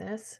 business.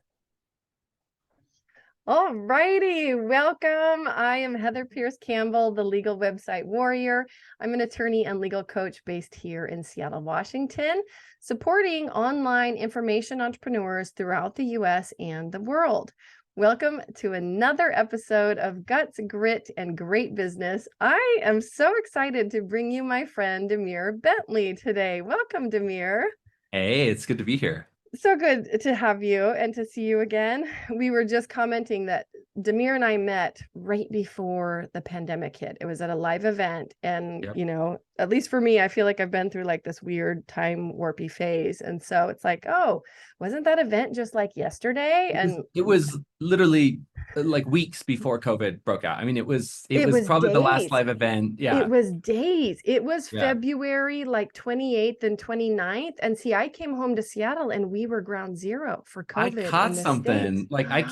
All righty, welcome. I am Heather Pierce Campbell, the legal website warrior. I'm an attorney and legal coach based here in Seattle, Washington, supporting online information entrepreneurs throughout the US and the world. Welcome to another episode of Guts, Grit, and Great Business. I am so excited to bring you my friend Demir Bentley today. Welcome, Demir. Hey, it's good to be here. So good to have you and to see you again. We were just commenting that Demir and I met right before the pandemic hit. It was at a live event. And, Yep. At least for me, I feel like I've been through like this weird time warpy phase. And so it's like, oh, wasn't that event just like yesterday? It was literally like weeks before COVID broke out. I mean, it It was was probably the last days. live event. It Yeah. was days. It was Yeah. February like 28th and 29th. And see, I came home to Seattle and we were ground zero for I COVID in caught the States. something. Like I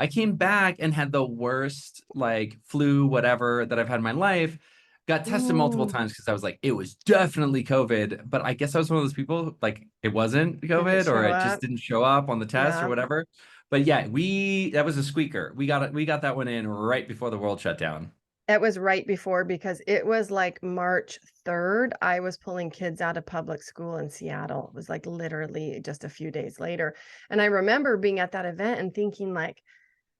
came back and had the worst like flu, whatever that I've had in my life. Got tested multiple Ooh, times because I was like, it was definitely COVID. But I guess I was one of those people, like it wasn't didn't COVID or show it just up. didn't show up on the test or Yeah. whatever. But yeah, that was a squeaker. We got that one in right before the world shut down. It was right before because it was like March 3rd. I was pulling kids out of public school in Seattle. It was like literally just a few days later. And I remember being at that event and thinking like,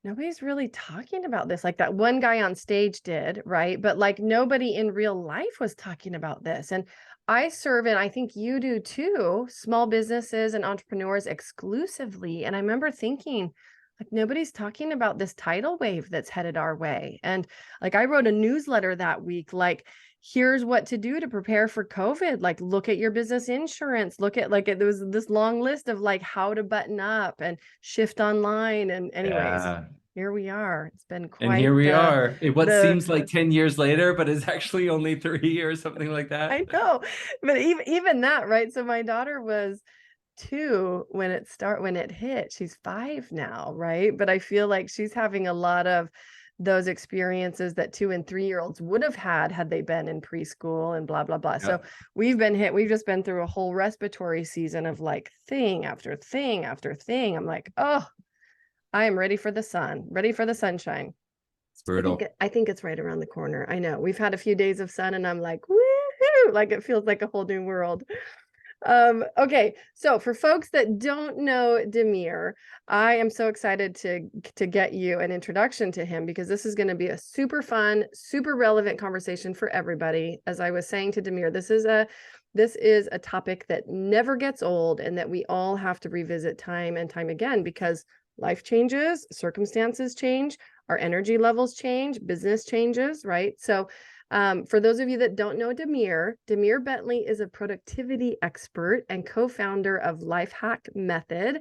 nobody's really talking about this. Like that one guy on stage did, right? But like nobody in real life was talking about this. And I serve, and I think you do too, small businesses and entrepreneurs exclusively. And I remember thinking, like, nobody's talking about this tidal wave that's headed our way. And like, I wrote a newsletter that week, like, here's what to do to prepare for COVID. Like, look at your business insurance, look at like, there was this long list of like how to button up and shift online. And anyways, Yeah. here we are. It's been And quite here we the are. What the seems like 10 years later, but is actually only 3 or something like that. I know, but even that, right? So my daughter was 2 when it hit. She's 5 now, right? But I feel like she's having a lot of those experiences that 2 and 3-year-olds would have had they been in preschool and blah blah blah. So Yep. we've been hit. We've just been through a whole respiratory season of like thing after thing after thing. I'm like, oh, I am ready for the sun, ready for the sunshine. It's I think brutal. I think it's right around the corner. I know. We've had a few days of sun and I'm like, woohoo, like it feels like a whole new world. Okay, so for folks that don't know Demir, I am so excited to get you an introduction to him because this is going to be a super fun, super relevant conversation for everybody. As I was saying to Demir, this is a topic that never gets old and that we all have to revisit time and time again because life changes, circumstances change, our energy levels change, business changes, right? So for those of you that don't know Demir Bentley is a productivity expert and co-founder of Lifehack Method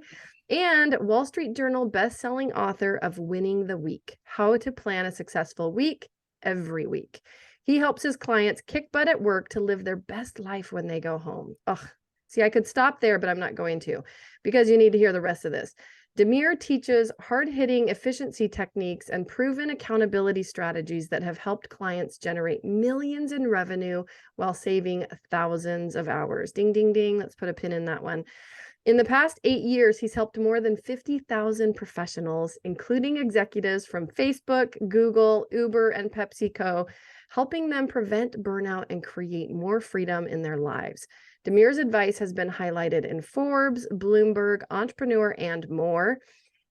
and Wall Street Journal best-selling author of Winning the Week: How to Plan a Successful Week Every Week. He helps his clients kick butt at work to live their best life when they go home. Ugh. See, I could stop there, but I'm not going to because you need to hear the rest of this. Demir teaches hard-hitting efficiency techniques and proven accountability strategies that have helped clients generate millions in revenue while saving thousands of hours. Ding, ding, ding. Let's put a pin in that one. In the past 8 years, he's helped more than 50,000 professionals, including executives from Facebook, Google, Uber, and PepsiCo, helping them prevent burnout and create more freedom in their lives. Demir's advice has been highlighted in Forbes, Bloomberg, Entrepreneur, and more.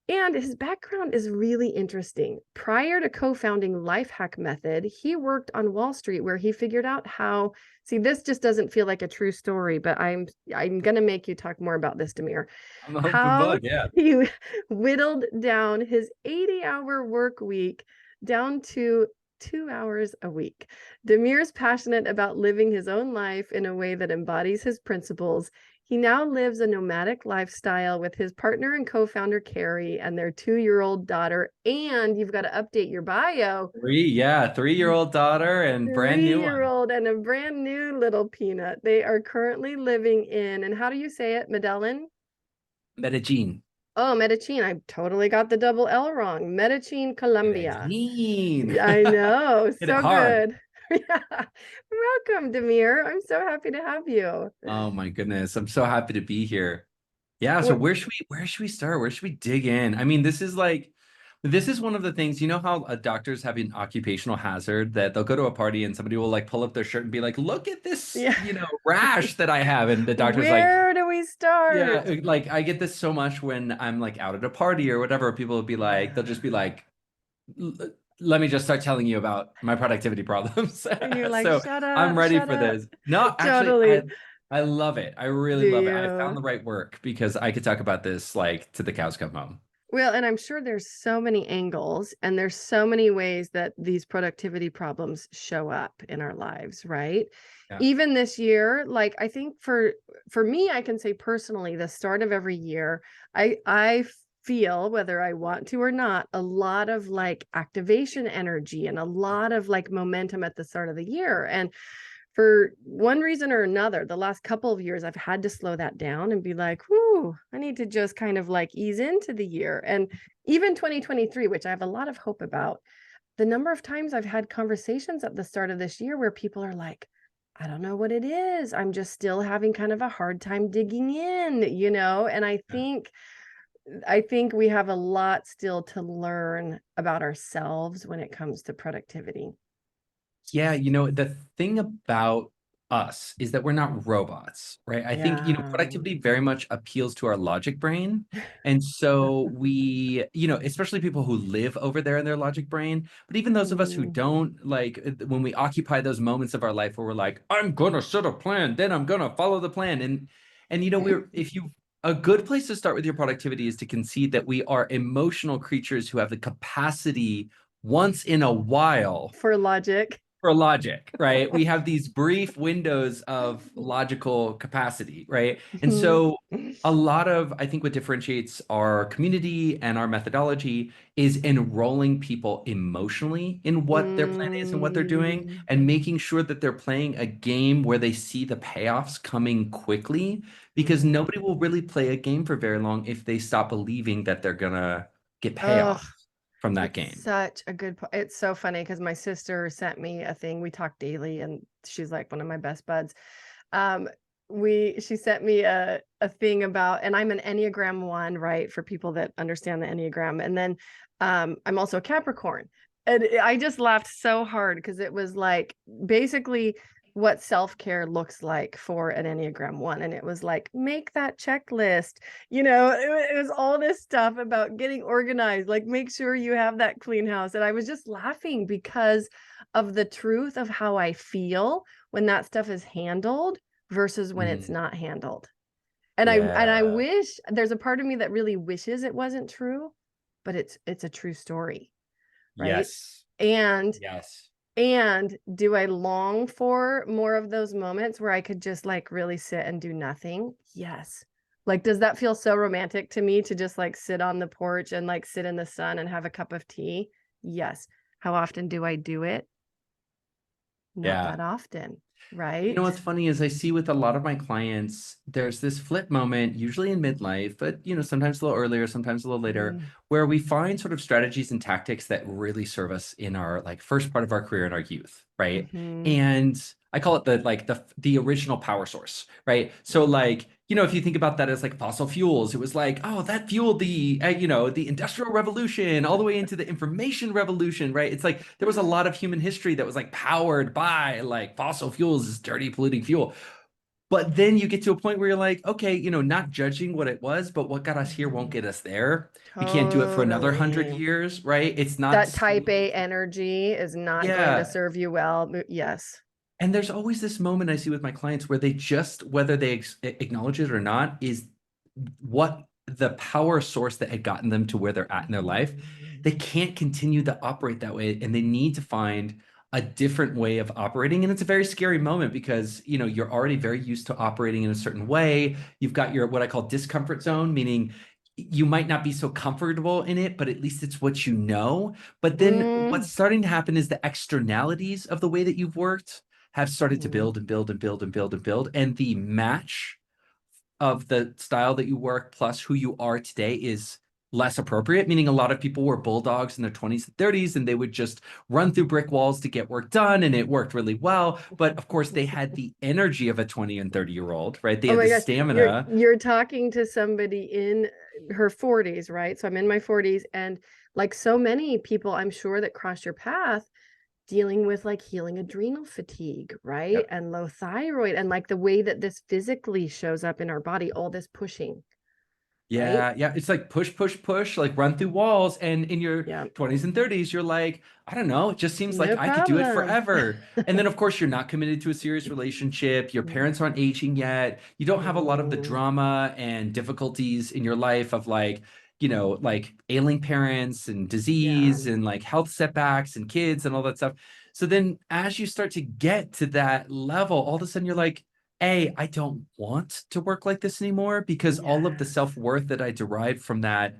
And his background is really interesting. Prior to co-founding Lifehack Method, he worked on Wall Street where he figured out how, see, this just doesn't feel like a true story, but I'm going to make you talk more about this, Demir. I'm an open How book. Yeah. he whittled down his 80-hour work week down to 2 hours a week. Demir's passionate about living his own life in a way that embodies his principles. He now lives a nomadic lifestyle with his partner and co-founder, Carrie, and their 2-year-old daughter. And you've got to update your bio. 3-year-old daughter and brand new one. Three-year-old and a brand new little peanut. They are currently living in, and how do you say it, Medellin? Medellin. Oh, Medellin. I totally got the double L wrong. Medellin, Colombia. Medellin. I know. Hit it So hard. good. Yeah. Welcome, Demir. I'm so happy to have you. Oh my goodness. I'm so happy to be here. Yeah, so What? where should we start? Where should we dig in? I mean, this is one of the things, you know how doctors have an occupational hazard that they'll go to a party and somebody will like pull up their shirt and be like, "Look at this, Yeah. rash that I have." And the doctor's like, Where do we "Yeah, start? like I get this so much when I'm like out at a party or whatever. People will be like, they'll just be Yeah. like, let me just start telling you about my productivity problems." And you're like, So I'm ready shut for up. this. No, actually, Totally. I love it. I really Do love it. I found you? the right work because I could talk about this like to the cows come home. Well, and I'm sure there's so many angles and there's so many ways that these productivity problems show up in our lives, right? Yeah. Even this year, like I think for me, I can say personally, the start of every year, I feel whether I want to or not, a lot of like activation energy and a lot of like momentum at the start of the year. And for one reason or another, the last couple of years, I've had to slow that down and be like, whoo, I need to just kind of like ease into the year. And even 2023, which I have a lot of hope about, the number of times I've had conversations at the start of this year where people are like, I don't know what it is. I'm just still having kind of a hard time digging in, And Yeah. I think we have a lot still to learn about ourselves when it comes to productivity. Yeah, the thing about us is that we're not robots, right? I think, Yeah. productivity very much appeals to our logic brain. And so we, especially people who live over there in their logic brain, but even those of us who Mm. don't, like when we occupy those moments of our life where we're like, I'm gonna set a plan, then I'm gonna follow the plan. And if you a good place to start with your productivity is to concede that we are emotional creatures who have the capacity once in a while For logic. for logic, right? We have these brief windows of logical capacity, right? And Mhm. so a lot of, I think what differentiates our community and our methodology is enrolling people emotionally in what their plan is and what they're doing Mm, and making sure that they're playing a game where they see the payoffs coming quickly because mhm. nobody will really play a game for very long if they stop believing that they're gonna get Ugh, payoff from that it's game. such a good point. It's so funny because my sister sent me a thing. We talk daily, and she's like one of my best buds. Um, she sent me a thing about, and I'm an Enneagram 1, right? For people that understand the Enneagram. And then I'm also a Capricorn. And I just laughed so hard because it was like basically what self-care looks like for an Enneagram 1. And it was like, make that checklist. It was all this stuff about getting organized, like make sure you have that clean house. And I was just laughing because of the truth of how I feel when that stuff is handled versus when it's Mm, not handled. And I yeah. wish there's a part of me that really wishes it wasn't true, but it's a true story, right? Yes. And Yes. and do I long for more of those moments where I could just like really sit and do nothing? Yes. Like, does that feel so romantic to me to just like sit on the porch and like sit in the sun and have a cup of tea? Yes. How often do I do it? Not Yeah. that often, You know right? what's funny is I see with a lot of my clients, there's this flip moment, usually in midlife, but sometimes a little earlier, sometimes a little later, Mm, where we find sort of strategies and tactics that really serve us in our like first part of our career in our youth, right? mhm, And I call it the original power source, right? So mm, like, if you think about that as like fossil fuels, it was like, oh, that fueled the industrial revolution all the way into the information revolution, right? It's like there was a lot of human history that was like powered by like fossil fuels, this dirty polluting fuel. But then you get to a point where you're like, okay, not judging what it was, but what got us here won't mhm. get us there. We can't do it for another 100 Totally. years, right? It's not That type sustainable. A energy is not going to Yeah. serve you well. Yes. And there's always this moment I see with my clients where they just, whether they acknowledge it or not, is what the power source that had gotten them to where they're at in their life. Mhm. They can't continue to operate that way, and they need to find a different way of operating. And it's a very scary moment because you're already very used to operating in a certain way. You've got your what I call discomfort zone, meaning you might not be so comfortable in it, but at least it's what you know. But then what's Mm, starting to happen is the externalities of the way that you've worked have started to mhm. build and build and build and build and build. And the match of the style that you work plus who you are today is less appropriate, meaning a lot of people were bulldogs in their 20s and 30s, and they would just run through brick walls to get work done, and it worked really well. But of course, they had the energy of a 20 and 30-year-old, right? They Oh had my the gosh, you're stamina. you're talking to somebody in her 40s, right? So I'm in my 40s, and like so many people I'm sure that cross your path, dealing with like healing adrenal fatigue, right? Yep. And low thyroid, and like the way that this physically shows up in our body, all this pushing, right? Yeah, yeah. It's like push, push, push, like run through walls. And in your Yeah, 20s and 30s, you're like, I don't know, it just seems no like I could do it problem. forever. And then, of course, you're not committed to a serious relationship. Your parents aren't aging yet. You don't have a lot of the Mm, drama and difficulties in your life of like, like ailing parents and yeah, disease and like health setbacks and kids and all that stuff. So then as you start to get to that level, all of a sudden you're like, I don't want to work like this anymore because all of the yes. self-worth that I derived from that,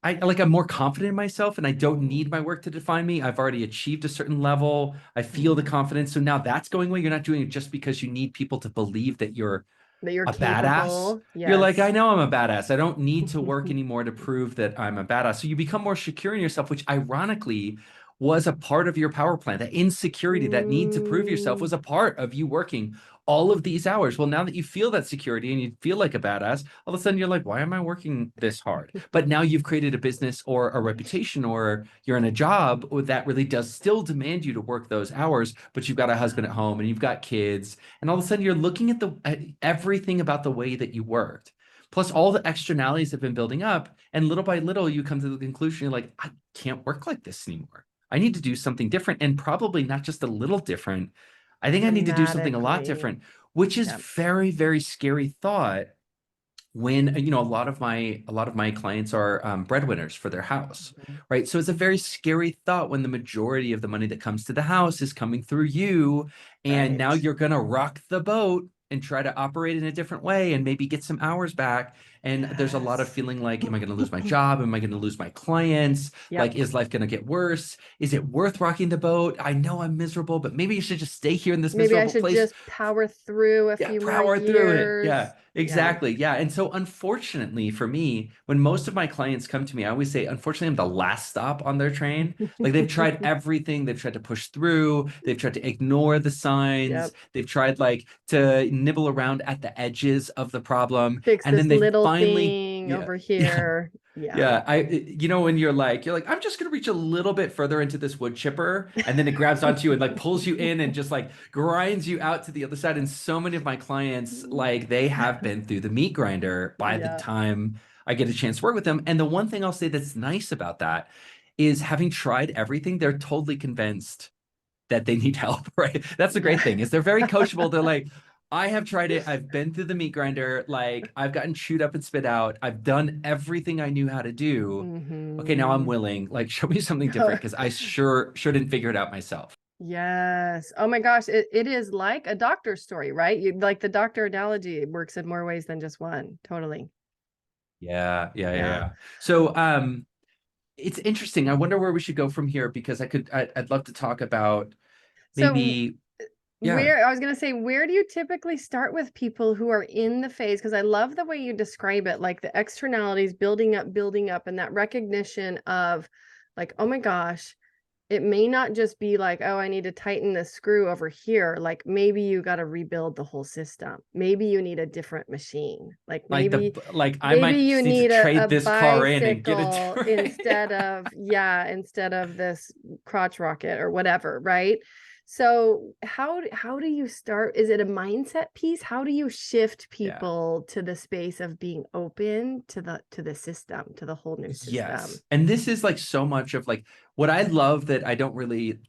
I'm more confident in myself and I don't Mm, need my work to define me. I've already achieved a certain level. I feel the mm. confidence. So now that's going away. You're not doing it just because you need people to believe that you're That you're a badass. capable, You're like, I yes. know I'm a badass. I don't need to work anymore to prove that I'm a badass. So you become more secure in yourself, which ironically was a part of your power plan. That insecurity, that need to prove yourself Mm. was a part of you working all of these hours. Well, now that you feel that security and you feel like a badass, all of a sudden you're like, why am I working this hard? But now you've created a business or a reputation or you're in a job that really does still demand you to work those hours, but you've got a husband at Yeah. home and you've got kids and all of a sudden you're looking at everything about the way that you worked. Plus, all the externalities have been building up, and little by little, you come to the conclusion you're like, I can't work like this anymore. I need to do something different, and probably not just a little different. I think I need to do something a lot Dramatically. different, which is Yep. very, very scary thought when a lot of my clients are breadwinners for their house, Mhm. right? So it's a very scary thought when the majority of the money that comes to the house is coming through you, and now Right. you're gonna rock the boat and try to operate in a different way and maybe get some hours back. And there's a lot of Yes. feeling like, am I going to lose my job? Am I going to lose my clients? Like, Yep. is life going to get worse? Is it worth rocking the boat? I know I'm miserable, but maybe you should just stay here in this Maybe I miserable should place. just power through a Yeah, few more power through it. Yeah, years. Yeah. exactly. Yeah. And so, unfortunately for me, when most of my clients come to me, I always say, unfortunately, I'm the last stop on their train. Like they've tried everything. They've tried to push through. They've tried to ignore the signs. Yep. They've tried like to nibble around at the edges of the problem. Fix And then this they little finally, thing yeah, over yeah. here. Yeah. Yeah, when you're like, I'm just gonna reach a little bit further into this wood chipper, and then it grabs onto you and like pulls you in and just like grinds you out to the other side. And so many of my clients, like they have been through the meat grinder by the Yeah. time I get a chance to work with them. And the one thing I'll say that's nice about that is having tried everything, they're totally convinced that they need help, right? That's the Yeah. great thing is they're very coachable. They're like, I have tried it. I've been through the meat grinder. Like I've gotten chewed up and spit out. I've done everything I knew how to do. Okay, now I'm Hmm. willing. Like, show me something different because I sure didn't figure it out myself. Yes. Oh my gosh. It is like a doctor story, right? You like the doctor analogy works in more ways than just one. Totally. Yeah, yeah, yeah, Yeah. yeah. So, it's interesting. I wonder where we should go from here because I'd love to talk about So maybe, yeah, where I was gonna say, where do you typically start with people who are in the phase? Because I love the way you describe it, like the externalities building up, and that recognition of like, oh my gosh, it may not just be like, oh, I need to tighten the screw over here. Like maybe you got to rebuild the whole system. Maybe you need a different machine. Like maybe like I maybe might you just need to need a trade this car in and get it bicycle right. instead of, yeah, instead of this crotch rocket or whatever, right? So how do you start? Is it a mindset piece? How do you shift Yeah. people to the space of being open to the system, to the whole new system? Yes. And this is like so much of like what I love that I don't really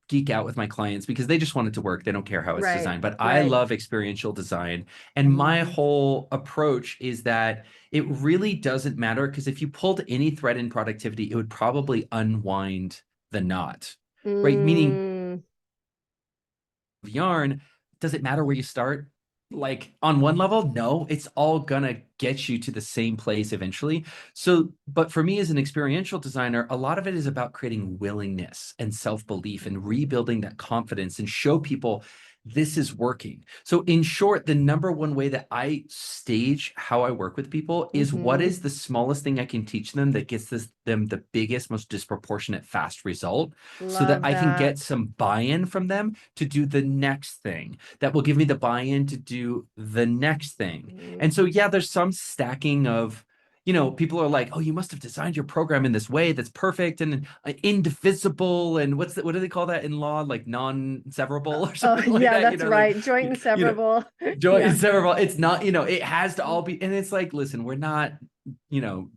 geek out with my clients because they just want it to work. They don't care how it's Right, designed. But I right. love experiential design. And my Mhm. whole approach is that it really doesn't matter because if you pulled any thread in productivity, it would probably unwind the knot, right? Meaning Mm, yarn, does it matter where you start? Like on one level, no, it's all gonna get you to the same place eventually. So, but for me as an experiential designer, a lot of it is about creating willingness and self-belief and rebuilding that confidence and show people this is working. So in short, the number one way that I stage how I work with people is what is the smallest thing I can teach them that gets them the biggest, most disproportionate fast result, so that Love I can get that. some buy-in from them to do the next thing that will give me the buy-in to do the next thing. And so, yeah, there's some stacking of, people are like, oh, you must have designed your program in this way that's perfect and indivisible. And what do they call that in law? Like non-severable or Oh, something like yeah, that, that's right. Joint and you know, severable. joint Yeah. inseparable. It's not, it has to all be, and it's like, listen, we're not,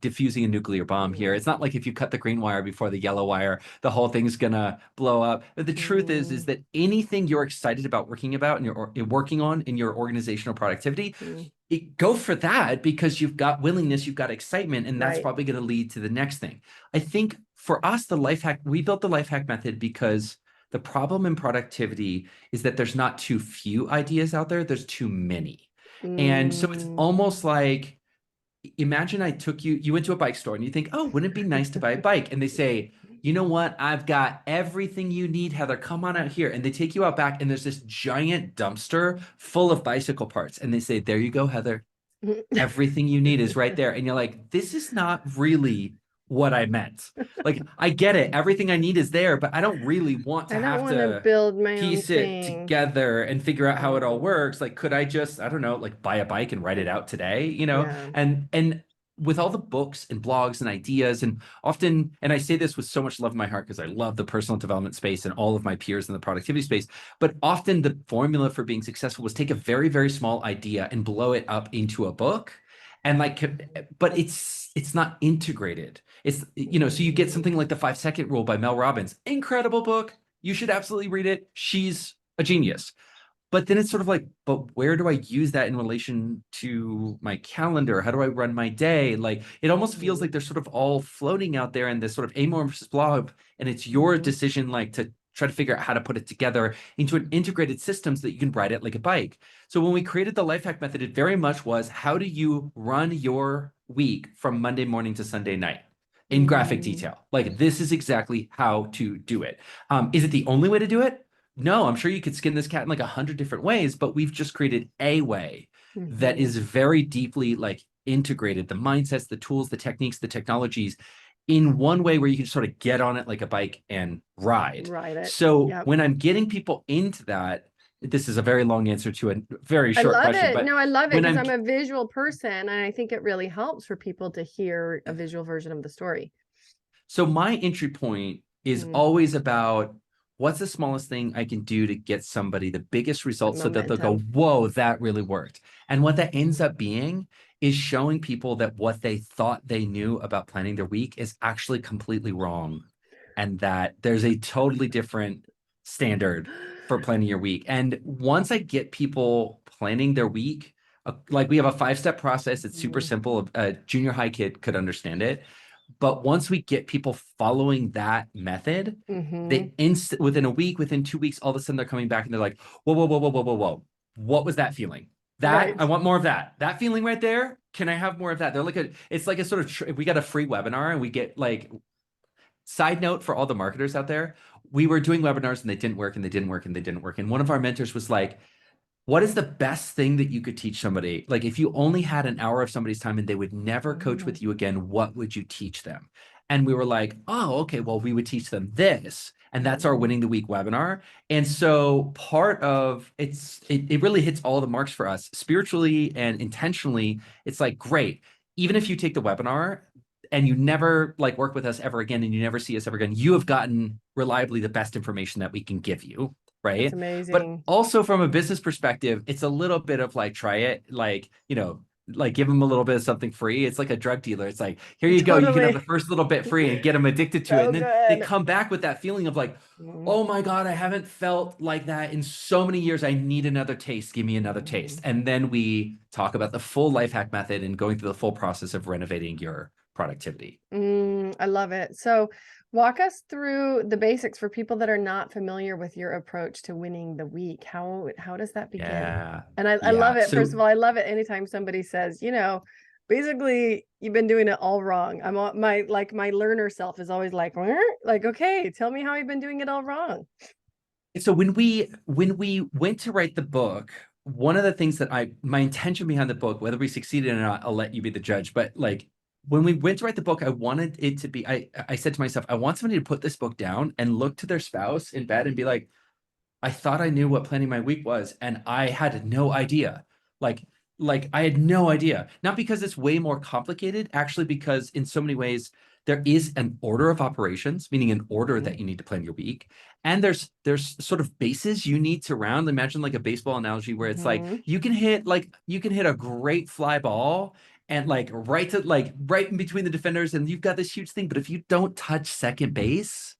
diffusing a nuclear bomb here. It's not like if you cut the green wire before the yellow wire, the whole thing's gonna blow up. But the truth is that anything you're excited about working about and you're working on in your organizational productivity, go for that because you've got willingness, you've got excitement, and that's Right. probably going to lead to the next thing. I think for us, we built the life hack method because the problem in productivity is that there's not too few ideas out there, there's too many. And so it's almost like, imagine you went to a bike store and you think, oh, wouldn't it be nice to buy a bike? And they say, you know what? I've got everything you need, Heather. Come on out here. And they take you out back and there's this giant dumpster full of bicycle parts. And they say, there you go, Heather. Everything you need is right there. And you're like, this is not really what I meant. Like, I get it. Everything I need is there, but I don't really want to I don't have want to to build my own piece it thing. together and figure out how it all Yeah. works. Like, could I just, I don't know, like buy a bike and write it out today, Yeah. And with all the books and blogs and ideas, and often, and I say this with so much love in my heart because I love the personal development space and all of my peers in the productivity space, but often the formula for being successful was take a very, very small idea and blow it up into a book. And but it's not integrated. It's, so you get something like the 5-second rule by Mel Robbins. Incredible book. You should absolutely read it. She's a genius. But then it's sort of like, but where do I use that in relation to my calendar? How do I run my day? Like, it almost feels like they're sort of all floating out there in this sort of amorphous blob. And it's your decision, like, to try to figure out how to put it together into an integrated system so that you can ride it like a bike. So when we created the life hack method, it very much was, how do you run your week from Monday morning to Sunday night? In graphic detail. Like, this is exactly how to do it. Is it the only way to do it? No, I'm sure you could skin this cat in like 100 different ways, but we've just created a way that is very deeply like integrated, the mindsets, the tools, the techniques, the technologies, in one way where you can sort of get on it like a bike and ride. Ride it. So Yep. when I'm getting people into that, this is a very long answer to a very I short love question, it. but No, I love it when because I'm I'm a visual person and I think it really helps for people to hear a visual version of the story. So my entry point is always about, what's the smallest thing I can do to get somebody the biggest results so that they'll go, whoa, that really worked. And what that ends up being is showing people that what they thought they knew about planning their week is actually completely wrong. And that there's a totally different standard for planning your week. And once I get people planning their week, like, we have a 5-step process. It's super simple. A junior high kid could understand it. But once we get people following that method, they within a week, within 2 weeks, all of a sudden they're coming back and they're like, whoa, whoa, whoa, whoa, whoa, whoa, whoa. What was that feeling? That, I want more of that. That feeling right there. Can I have more of that? They're like it's like a sort of, we got a free webinar and we get like, side note for all the marketers out there, we were doing webinars and they didn't work and they didn't work and they didn't work. And one of our mentors was like, what is the best thing that you could teach somebody? Like, if you only had an hour of somebody's time and they would never coach with you again, what would you teach them? And we were like, oh, okay, well, we would teach them this. And that's our winning the week webinar. And so part of it really hits all the marks for us spiritually and intentionally. It's like, great. Even if you take the webinar and you never like work with us ever again and you never see us ever again, you have gotten reliably the best information that we can give you. That's Right. But amazing. also from a business perspective, it's a little bit of like, try it, like, like give them a little bit of something free. It's like a drug dealer. It's like, here you go. You can have the Totally. first little bit free and get them addicted to it. So And then they good. come back with that feeling of like, oh my God, I haven't felt like that in so many years. I need another taste. Give me another taste. And then we talk about the full life hack method and going through the full process of renovating your productivity. I love it. So walk us through the basics for people that are not familiar with your approach to winning the week. How does that begin? Yeah. And I love Yeah. it. First So of all, I love it anytime somebody says, basically you've been doing it all wrong. My learner self is always like, okay, tell me how you've been doing it all wrong. So when we went to write the book, one of the things that my intention behind the book, whether we succeeded or not, I'll let you be the judge. But like when we went to write the book, I wanted it to be, I said to myself, I want somebody to put this book down and look to their spouse in bed and be like, I thought I knew what planning my week was, and I had no idea. Like, like I had no idea. Not because it's way more complicated, actually, because in so many ways there is an order of operations, meaning an order Mhm. that you need to plan your week. And there's sort of bases you need to round. Imagine like a baseball analogy where it's like Mhm. you can hit a great fly ball and like right in between the defenders, and you've got this huge thing. But if you don't touch second base,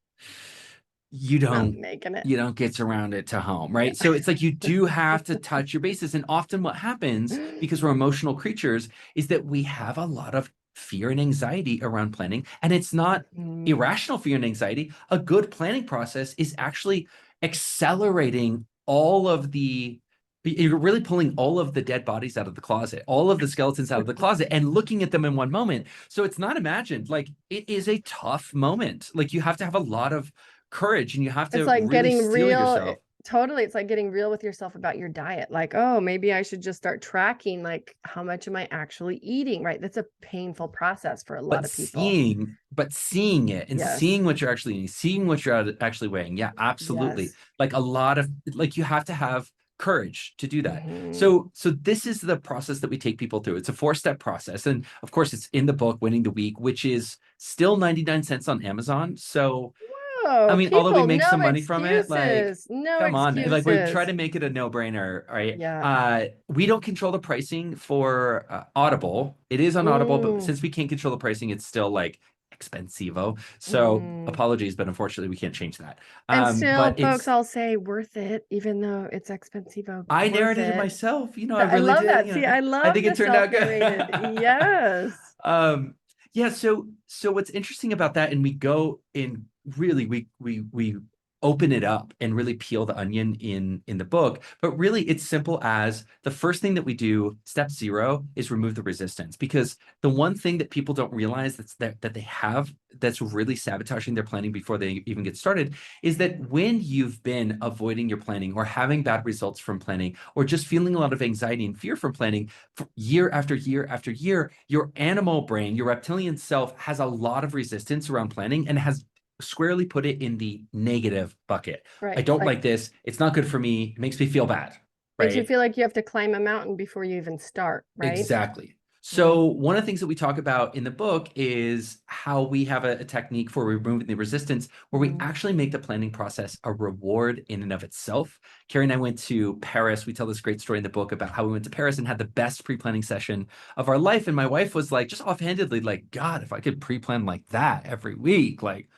you Not don't making it. you don't get around it to home, Yeah. right? So it's like you do have to touch your bases. And often what happens, because we're emotional creatures, is that we have a lot of fear and anxiety around planning. And it's not Mhm. irrational fear and anxiety. A good planning process is actually accelerating all of the you're really pulling all of the dead bodies out of the closet, all of the skeletons out of the closet, and looking at them in one moment. So it's not imagined. Like it is a tough moment. Like you have to have a lot of courage and you have It's to like really getting steel real. yourself. Totally. It's like getting real with yourself about your diet. Like, oh, maybe I should just start tracking, like, how much am I actually eating? Right. That's a painful process for a lot But of people. seeing it and Yes. seeing what you're actually eating, seeing what you're actually weighing. Yeah, absolutely. Yes. Like a lot of like you have to have courage to do that. Mhm. So this is the process that we take people through. It's a 4-step process. And of course it's in the book Winning the Week, which is still 99 cents on Amazon. So I Oh, mean, although we people, make no some money from it, like, excuses. No come on, like we try excuses. to make it a no-brainer, right? Yeah. We don't control the pricing for Audible. It is on Audible, but Mm, since we can't control the pricing, it's still like expensivo. So mm. apologies, but unfortunately, we can't change that. And still, But folks, it's I'll say worth it, even though it's expensive, I worth narrated it it. myself. You know, I I really love did. that. You See, know, I I love think the it turned out self-narrated. good. Yes. um, yeah. So what's interesting about that, and we go in really, we open it up and really peel the onion in the book. But really, it's simple as the first thing that we do, step 0, is remove the resistance. Because the one thing that people don't realize that they have that's really sabotaging their planning before they even get started is that when you've been avoiding your planning or having bad results from planning or just feeling a lot of anxiety and fear from planning for year after year after year, your animal brain, your reptilian self has a lot of resistance around planning and has squarely put it in the negative bucket. I Right. don't Like, like this. It's not good for me. It makes me feel bad. makes you Right. feel like you have to climb a mountain before you even start, right? Exactly. Mm, So one of the things that we talk about in the book is how we have a technique for removing the resistance where we mm, actually make the planning process a reward in and of itself. Carrie and I went to Paris. We tell this great story in the book about how we went to Paris and had the best pre-planning session of our life. And my wife was like, just offhandedly, like, God, if I could pre-plan like that every week, like,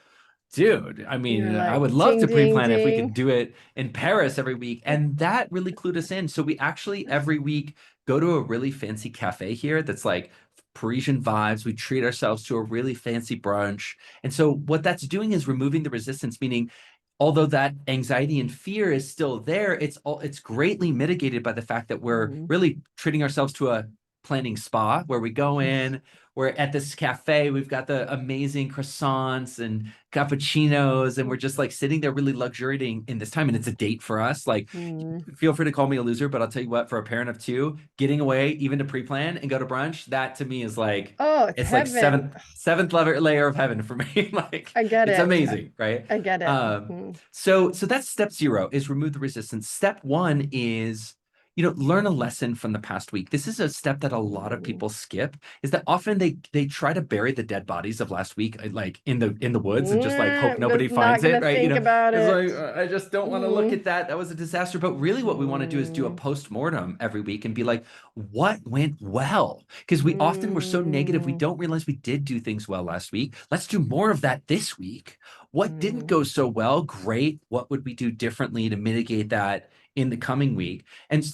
dude, I you're mean, I like, would love ding, to ding, pre-plan if we ding. could do it in Paris every week. And that really clued us in. So we actually every week go to a really fancy cafe here that's like Parisian vibes. We treat ourselves to a really fancy brunch. And so what that's doing is removing the resistance, meaning although that anxiety and fear is still there, it's greatly mitigated by the fact that we're Mm. really treating ourselves to a planning spa where we go in, we're at this cafe, we've got the amazing croissants and cappuccinos, and we're just like sitting there really luxuriating in this time. And it's a date for us. Like, Mm. feel free to call me a loser, but I'll tell you what, for a parent of 2, getting away even to pre-plan and go to brunch, that to me is like Oh, it's it's like heaven. seventh layer of heaven for me. Like I get it's it. amazing, right? I get it. Mhm. So that's step 0 is remove the resistance. Step 1 is learn a lesson from the past week. This is a step that a lot of Mm. people skip, is that often they try to bury the dead bodies of last week like in the woods and just like hope nobody Just not finds it, gonna right? think about It's it. like I just don't want to look Mm. at that. That was a disaster. But really what we want to do is do a Mm. post-mortem every week and be like, what went well? Because we often we're so negative, we Mm. don't realize we did do things well last week. Let's do more of that this week. What didn't Mm. go so well? Great. What would we do differently to mitigate that in the coming week? And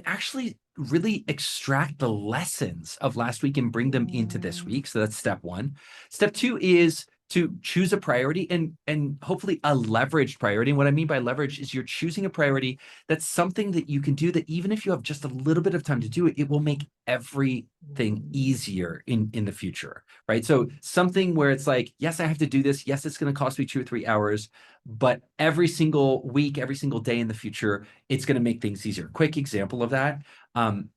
actually really extract the lessons of last week and bring them into this Mm. week. So that's step 1. Step 2 is to choose a priority and hopefully a leveraged priority. And what I mean by leverage is you're choosing a priority that's something that you can do that even if you have just a little bit of time to do it, it will make everything easier in the future, right? So something where it's like, yes, I have to do this. Yes, it's going to cost me 2 or 3 hours, but every single week, every single day in the future, it's going to make things easier. Quick example of that. When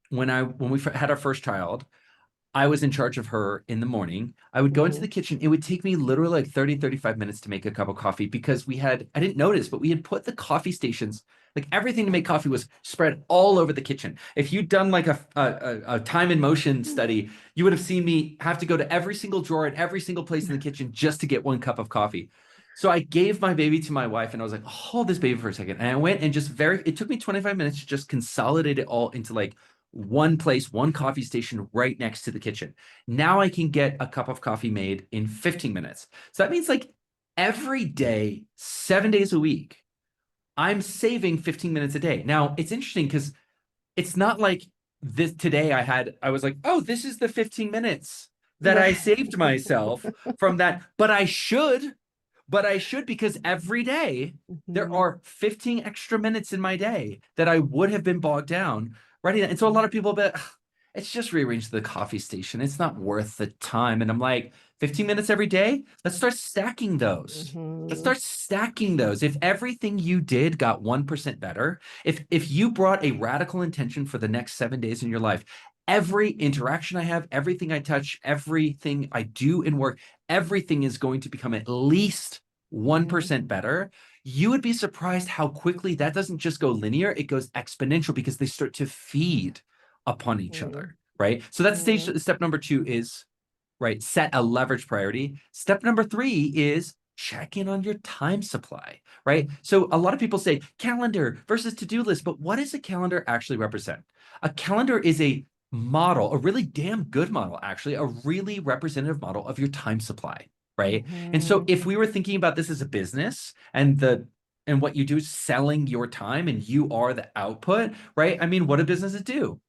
we had our first child, I was in charge of her in the morning. I would go into the kitchen. It would take me literally like 30, 35 minutes to make a cup of coffee because I didn't notice, but we had put the coffee stations, like everything to make coffee was spread all over the kitchen. If you'd done like a time and motion study, you would have seen me have to go to every single drawer and every single place in the kitchen just to get one cup of coffee. So I gave my baby to my wife and I was like, hold this baby for a second. And I went and it took me 25 minutes to just consolidate it all into like one place, one coffee station right next to the kitchen. Now I can get a cup of coffee made in 15 minutes. So that means like every day, 7 days a week, I'm saving 15 minutes a day. Now it's interesting because it's not like this today I was like, oh, this is the 15 minutes that I saved myself from that. But I should because every day there are 15 extra minutes in my day that I would have been bogged down writing that. And so a lot of people bet it's just rearrange the coffee station. It's not worth the time. And I'm like, 15 minutes every day? Let's start stacking those. Let's start stacking those. If everything you did got 1% better, if you brought a radical intention for the next 7 days in your life, every interaction I have, everything I touch, everything I do in work, everything is going to become at least 1% better. You would be surprised how quickly that doesn't just go linear, it goes exponential because they start to feed upon each other, right? So that's step number 2 is, right, set a leverage priority. Step number 3 is check in on your time supply, right? So a lot of people say calendar versus to-do list, but what does a calendar actually represent? A calendar is a model, a really damn good model, actually, a really representative model of your time supply, right? And so if we were thinking about this as a business and what you do is selling your time and you are the output, right? I mean, what do businesses do,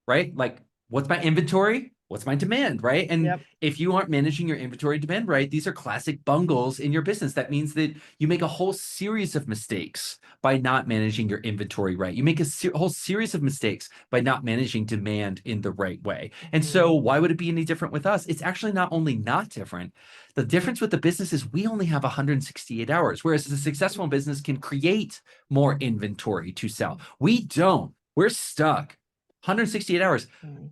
right? Like, what's my inventory? What's my demand, right? And if you aren't managing your inventory demand right, these are classic bungles in your business. That means that you make a whole series of mistakes by not managing your inventory right. You make a whole series of mistakes by not managing demand in the right way. And so why would it be any different with us? It's actually not only not different. The difference with the business is we only have 168 hours, whereas a successful business can create more inventory to sell. We don't. We're stuck. 168 hours.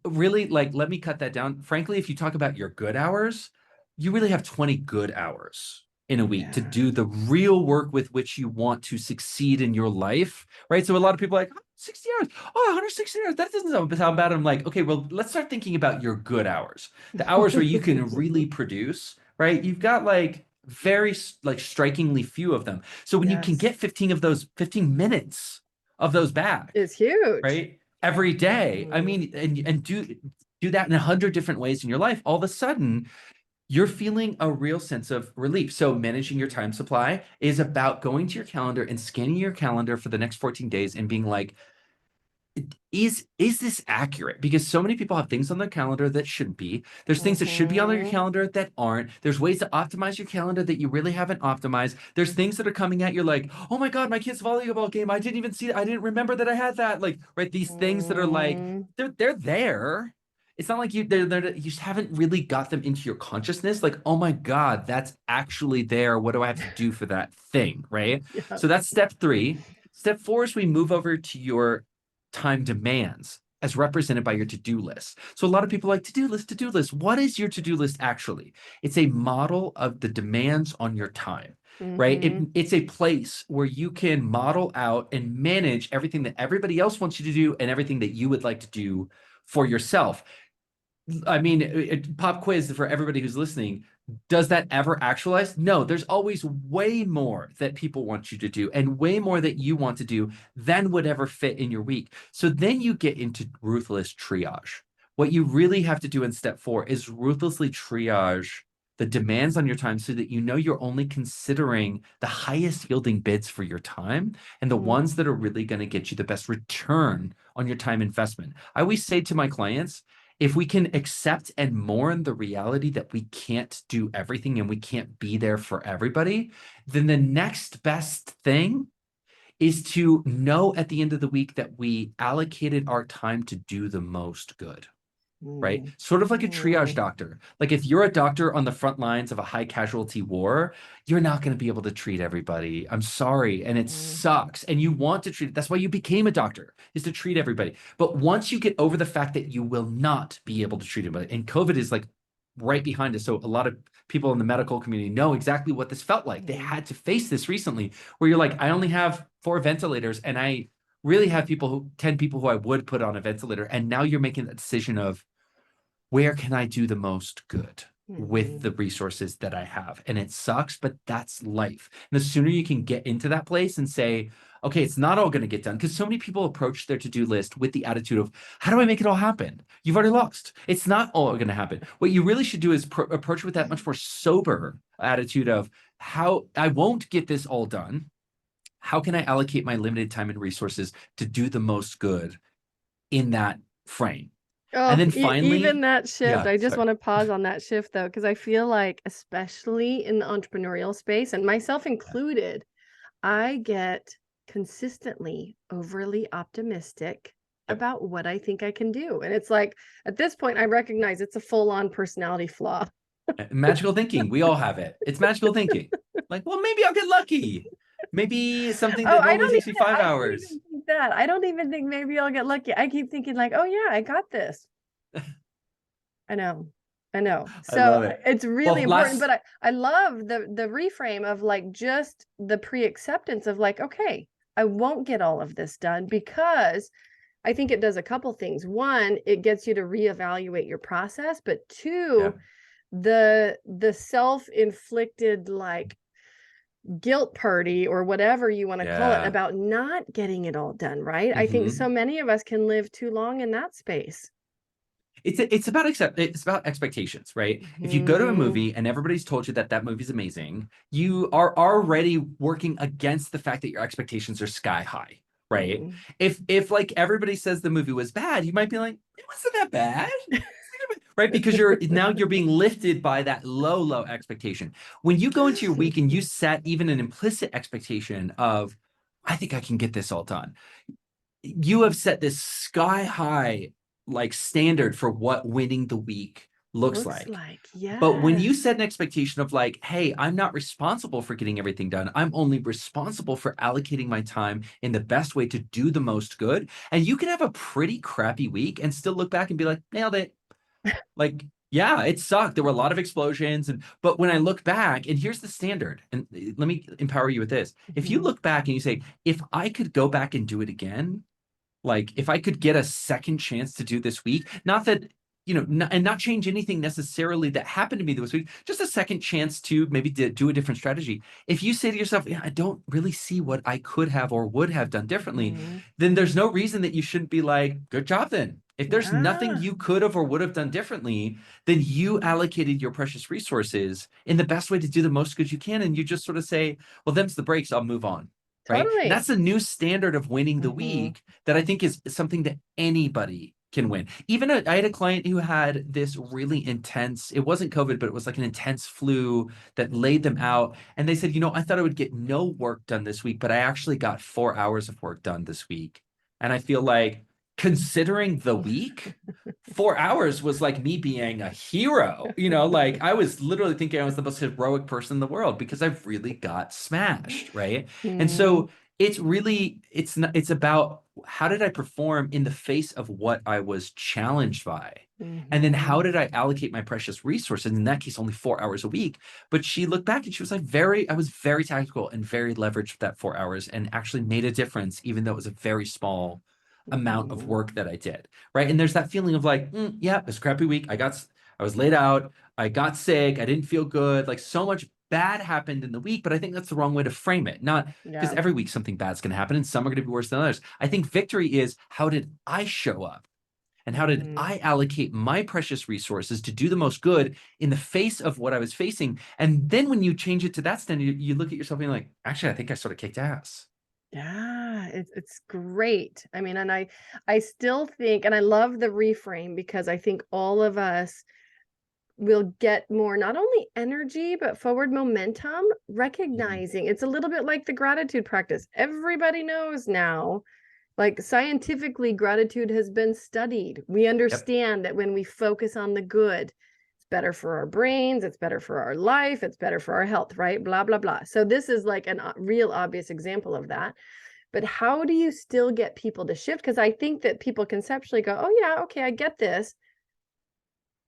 Really, like, let me cut that down. Frankly, if you talk about your good hours, you really have 20 good hours in a week to do the real work with which you want to succeed in your life, right? So a lot of people are like, 60 hours. Oh, 160 hours. That doesn't sound bad. I'm like, okay, well, let's start thinking about your good hours. The hours where you can really produce, right? You've got like very like strikingly few of them. So when you can get 15 of those 15 minutes of those back, it's huge, right? Every day. I mean, and do that in 100 different ways in your life. All of a sudden, you're feeling a real sense of relief. So managing your time supply is about going to your calendar and scanning your calendar for the next 14 days and being like, is this accurate? Because so many people have things on their calendar that shouldn't be. There's things that should be on your calendar that aren't. There's ways to optimize your calendar that you really haven't optimized. There's things that are coming at you like, oh my God, my kid's volleyball game. I didn't even see it. I didn't remember that I had that. Like, right, these things that are like, they're there. It's not like you just haven't really got them into your consciousness. Like, oh my God, that's actually there. What do I have to do for that thing? Right. So that's step 3. Step 4 is we move over to your time demands as represented by your to-do list. So a lot of people like to-do list. What is your to-do list actually? It's a model of the demands on your time, right? It's a place where you can model out and manage everything that everybody else wants you to do and everything that you would like to do for yourself. I mean, pop quiz for everybody who's listening. Does that ever actualize? No, there's always way more that people want you to do and way more that you want to do than would ever fit in your week. So then you get into ruthless triage. What you really have to do in step 4 is ruthlessly triage the demands on your time so that you know you're only considering the highest yielding bids for your time and the ones that are really going to get you the best return on your time investment. I always say to my clients, if we can accept and mourn the reality that we can't do everything and we can't be there for everybody, then the next best thing is to know at the end of the week that we allocated our time to do the most good. Right? Mm, Sort of like a triage mm, doctor. Like if you're a doctor on the front lines of a high casualty war, you're not going to be able to treat everybody. I'm sorry. And it mm, sucks. And you want to treat it. That's why you became a doctor, is to treat everybody. But once you get over the fact that you will not be able to treat everybody, and COVID is like right behind us. So a lot of people in the medical community know exactly what this felt like. They mm, had to face this recently, where you're like, I only have 4 ventilators and I really have 10 people who I would put on a ventilator. And now you're making that decision of, where can I do the most good with mhm, the resources that I have? And it sucks, but that's life. And the sooner you can get into that place and say, okay, it's not all going to get done. Because so many people approach their to-do list with the attitude of, how do I make it all happen? You've already lost. It's not all going to happen. What you really should do is approach with that much more sober attitude of, how I won't get this all done. How can I allocate my limited time and resources to do the most good in that frame? And Oh, then even finally, that shift, yeah, I just sorry. want to pause on that shift though, because I feel like, especially in the entrepreneurial space, and myself included, I get consistently overly optimistic Yep. about what I think I can do. And it's like, at this point, I recognize it's a full-on personality flaw. Magical thinking. We all have it. It's magical thinking. Like, well, maybe I'll get lucky. Maybe something Oh, that normally takes me five I don't hours. even think that. I don't even think maybe I'll get lucky. I keep thinking like, oh yeah, I got this. I know. I know. I So love it. it's really Well, important, last, but I love the reframe of like just the pre-acceptance of like, okay, I won't get all of this done because I think it does a couple things. One, it gets you to reevaluate your process, but yeah, two, the self-inflicted like guilt party or whatever you want to call it yeah. about not getting it all done, right? I think so Hmm. many of us can live too long in that space. It's about expectations, right? If you go to a Mhm. movie and everybody's told you that that movie's amazing, you are already working against the fact that your expectations are sky high, right? Mm. If like everybody says the movie was bad, you might be like, it wasn't that bad. Right? Because you're being lifted by that low expectation. When you go into your week and you set even an implicit expectation of, I think I can get this all done, you have set this sky high like standard for what winning the week looks Looks like. like, But when you yes. set an expectation of like, hey, I'm not responsible for getting everything done. I'm only responsible for allocating my time in the best way to do the most good. And you can have a pretty crappy week and still look back and be like, nailed it. Like, yeah, it sucked. There were a lot of explosions. But when I look back, and here's the standard, and let me empower you with this. If you Mhm. look back and you say, if I could go back and do it again, like if I could get a second chance to do this week, not that, and not change anything necessarily that happened to me this week, just a second chance to maybe do a different strategy. If you say to yourself, yeah, I don't really see what I could have or would have done differently, Mhm. then there's no reason that you shouldn't be like, good job then. If there's nothing Yeah, you could have or would have done differently, then you allocated your precious resources in the best way to do the most good you can. And you just sort of say, well, them's the breaks, I'll move on. Right. And totally. that's a new standard of winning the Mhm. week that I think is something that anybody can win. Even I had a client who had this really intense, it wasn't COVID, but it was like an intense flu that laid them out. And they said, I thought I would get no work done this week, but I actually got 4 hours of work done this week. And I feel like, considering the week, 4 hours was like me being a hero. Like I was literally thinking I was the most heroic person in the world because I've really got smashed, right? And Mm, so it's not, it's about, how did I perform in the face of what I was challenged by? And then how mhm. did I allocate my precious resources? In that case, only 4 hours a week. But she looked back and she was like, I was very tactical and very leveraged with that 4 hours and actually made a difference, even though it was a very small amount of Mhm. work that I did. Right. And there's that feeling of like, yeah, it was a crappy week. I was laid out. I got sick. I didn't feel good. Like so much bad happened in the week, but I think that's the wrong way to frame it. Not because Yeah. every week something bad's going to happen and some are going to be worse than others. I think victory is, how did I show up? And how did Mhm. I allocate my precious resources to do the most good in the face of what I was facing? And then when you change it to that standard, you look at yourself and you're like, actually, I think I sort of kicked ass. Yeah, it's great. I mean, and I still think, and I love the reframe because I think all of us will get more not only energy but forward momentum, Mhm. recognizing it's a little bit like the gratitude practice. Everybody knows now, like scientifically, gratitude has been studied. We Yep. understand that when we focus on the good, it's better for our brains, it's better for our life, it's better for our health, right? Blah, blah, blah. So this is like a real obvious example of that. But how do you still get people to shift? Because I think that people conceptually go, oh, yeah, okay, I get this.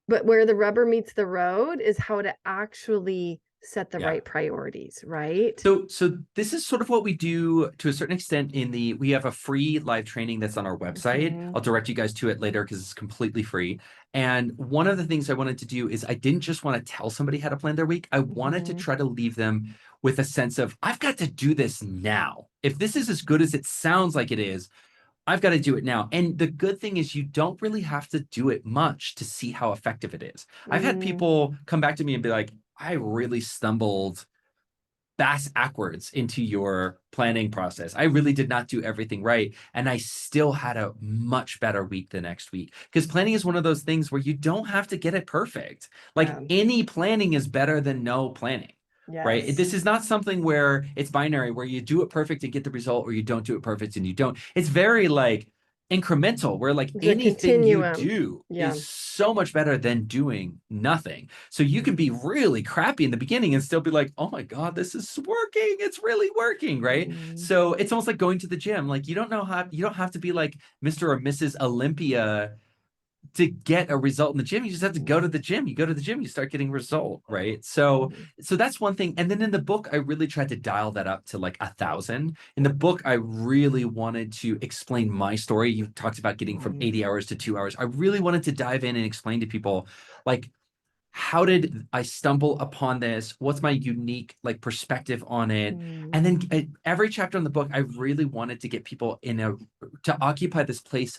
But where the rubber meets the road is how to actually set the Yeah. right priorities, right? So this is sort of what we do to a certain extent we have a free live training that's on our website. Mhm, I'll direct you guys to it later because it's completely free. And one of the things I wanted to do is I didn't just want to tell somebody how to plan their week. I wanted to mhm, try to leave them with a sense of I've got to do this now. If this is as good as it sounds like it is, I've got to do it now. And the good thing is you don't really have to do it much to see how effective it is. I've had mm, people come back to me and be like, I really stumbled bass backwards into your planning process. I really did not do everything right. And I still had a much better week the next week. Because planning is one of those things where you don't have to get it perfect. Like yeah, any planning is better than no planning. Right. yes. This is not something where it's binary, where you do it perfect and get the result, or you don't do it perfect and you don't. It's very like incremental, where like It's a anything you continuum. do Yeah. is so much better than doing nothing. So you can be really crappy in the beginning and still be like, oh my God, this is working. It's really working. Right. Mm, So it's almost like going to the gym. Like you don't have to be like Mr. or Mrs. Olympia to get a result in the gym. You just have to go to mm, the gym. You go to the gym, you start getting result, right? So mm, so that's one thing. And then in the book, I really tried to dial that up to like 1,000. In the book, I really wanted to explain my story. You talked about getting from mm, 80 hours to 2 hours. I really wanted to dive in and explain to people like how did I stumble upon this? What's my unique like perspective on it? And mm. then every chapter in the book, I really wanted to get people to occupy this place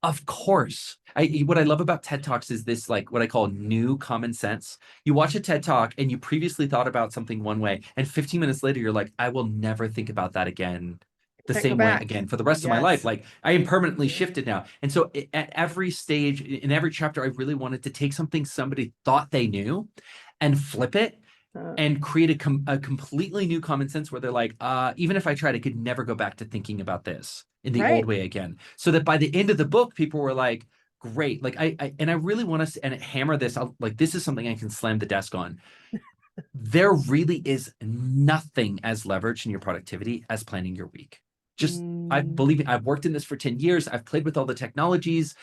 of course. What I love about TED Talks is this like what I call new common sense. You watch a TED Talk and you previously thought about something one way, and 15 minutes later you're like, I will never think about that again the Can't go same way back. again for the rest of my life. Yes. Like I am permanently Mhm. shifted now. And so at every stage in every chapter, I really wanted to take something somebody thought they knew and flip it Uh, and create a completely new common sense where they're like, even if I tried, I could never go back to thinking about this in the old right. way again. So that by the end of the book, people were like, great. Like I really want us and hammer this out. Like this is something I can slam the desk on. There really is nothing as leverage in your productivity as planning your week. Just I Mm, believe I've worked in this for 10 years. I've played with all the technologies,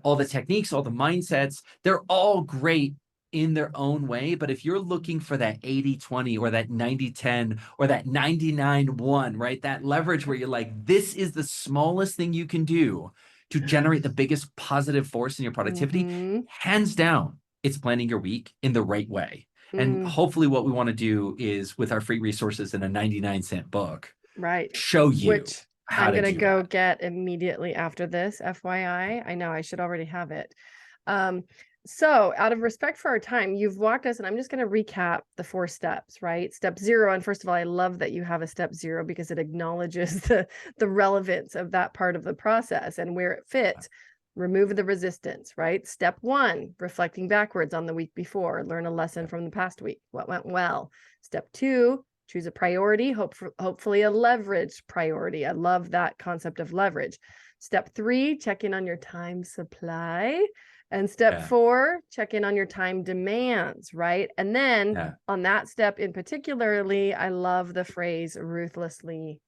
all the techniques, all the mindsets. They're all great in their own way. But if you're looking for that 80-20 or that 90-10 or that 99-1, right? That leverage where you're like, this is the smallest thing you can do to generate the biggest positive force in your productivity, mhm, hands down, it's planning your week in the right way. And mm, hopefully, what we want to do is with our free resources in a 99-cent book, right. show you Which how I'm to gonna do go that. get immediately after this, FYI. I know I should already have it. Um, so out of respect for our time, you've walked us, and I'm just going to recap the 4 steps, right? Step 0, and first of all, I love that you have a step 0 because it acknowledges the relevance of that part of the process and where it fits. Remove the resistance, right? Step 1, reflecting backwards on the week before, learn a lesson from the past week. What went well? Step 2, choose a priority, hopefully a leverage priority. I love that concept of leverage. Step 3, check in on your time supply. And step Yeah, 4, check in on your time demands, right? And then yeah, on that step in particularly, I love the phrase ruthlessly